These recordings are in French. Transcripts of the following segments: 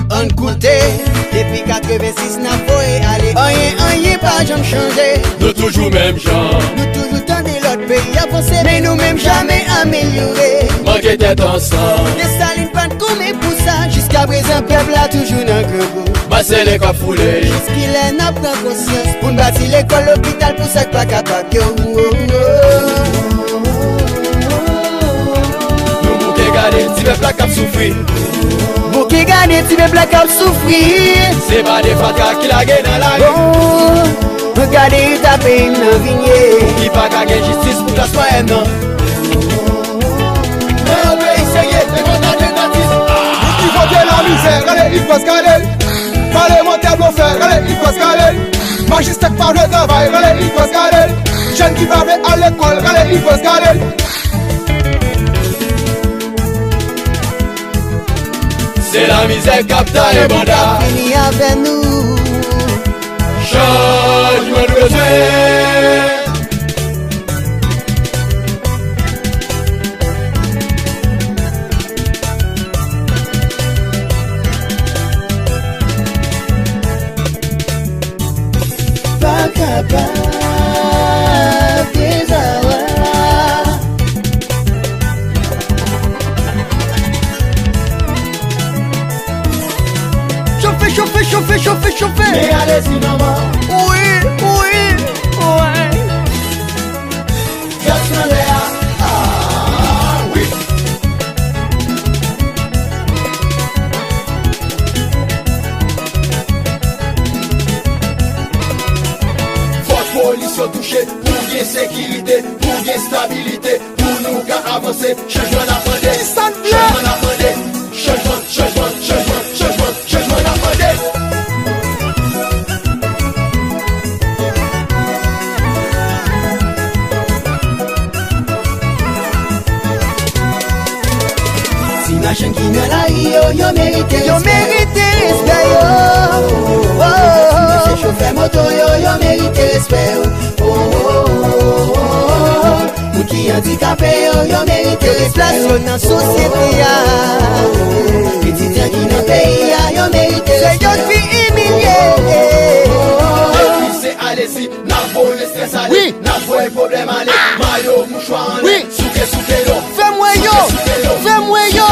On coûté, depuis 86 n'a pas aller. Rien pas jamais changé. Nous toujours même gens. Nous toujours tendez l'autre pays avancé, mais nous même jamais amélioré. Manquer tête ensemble. Les salines pas de combien pour ça. Jusqu'à présent, peuple a toujours dans le gros. Bah c'est les cap foulés. Jusqu'il est n'a pas conscience. Pour nous bâtir l'école, l'hôpital, pour ça que pas capable. Si mes plaques ont souffert, vous qui gagnez, si mes plaques ont souffert, c'est pas des fatas qui la gagnent dans la rue. Regardez ta peine dans le vignier. Qui pas gagner justice pour la soirée, non. Il faut que la misère, allez, il faut se caler. Parlementaire pour faire, allez, il faut se caler. Magistrat par le travail, allez, il faut se caler. Jeune qui va aller à l'école, allez, il faut se caler. C'est la misère capta et banda. Fini avec nous. Changement de besoin. Pas capable des avoir. Chauffer. Mais allez-y, maman. Oui. Garçon Léa. Ah, oui. Forte police touchée, pour bien sécurité, pour bien stabilité, pour nous qu'à avancer, changement d'appendé. Changement d'appendé. Changement d'appendé. La chaîne qui n'a la yo mérité respect yo. C'est chauffeur moto yo mérité respect yo. Ou qui handicapé yo mérité respect yo. Dans société ya. Étudiant qui dans pays yo mérité respect. C'est yo qui humilié. C'est allez-y, n'a pas le stress aller. Oui. N'a pas le problème aller. Mayo mouchoir en Oui. Souke yo. Fais-moi yo. Souke yo.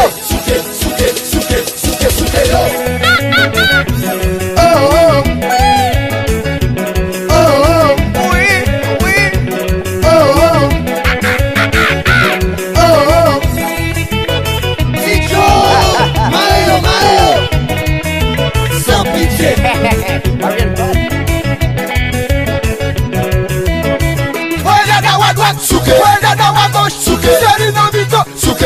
Sans pitié. Souke, dada wa gauche, souke, seri non vito, souke.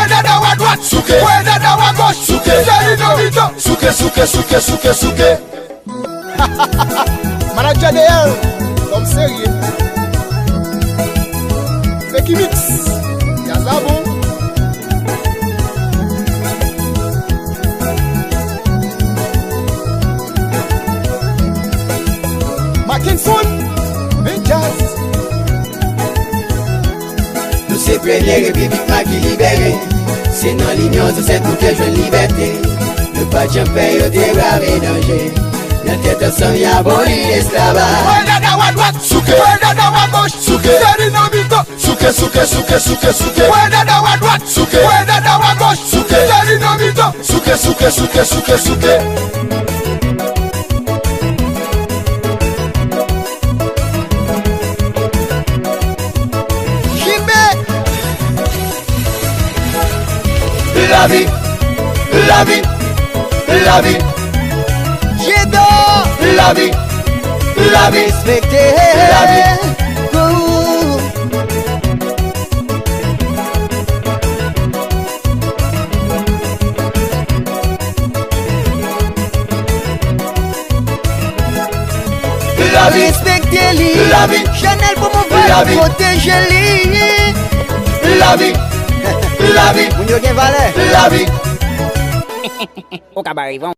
Dada wa droite, souke, dada wa gauche, souke, seri non vito, souke. Manager DL, comme sérieux. C'est qui mix, y'a ça bon. Mackinson, Ben Jazz. C'est première république qui libérée. C'est dans l'union de cette toute jeune liberté. Ne pas jumper au dégrave et danger. Notre tête ensemble y aboli l'esclavage. Ouais dada wa droite, souke. Ouais dada wa gauche, souke. Seri non vito, souke. Ouais dada wa droite, souke. Ouais dada wa gauche, souke. Seri non vito, souke. La vie. J'adore La vie. respecter La vie. Respecter lui. La vie. Chanel pour mon La frère vie. protéger lui. La vie. Moun yo gen valeur. La vie. Au cabaret,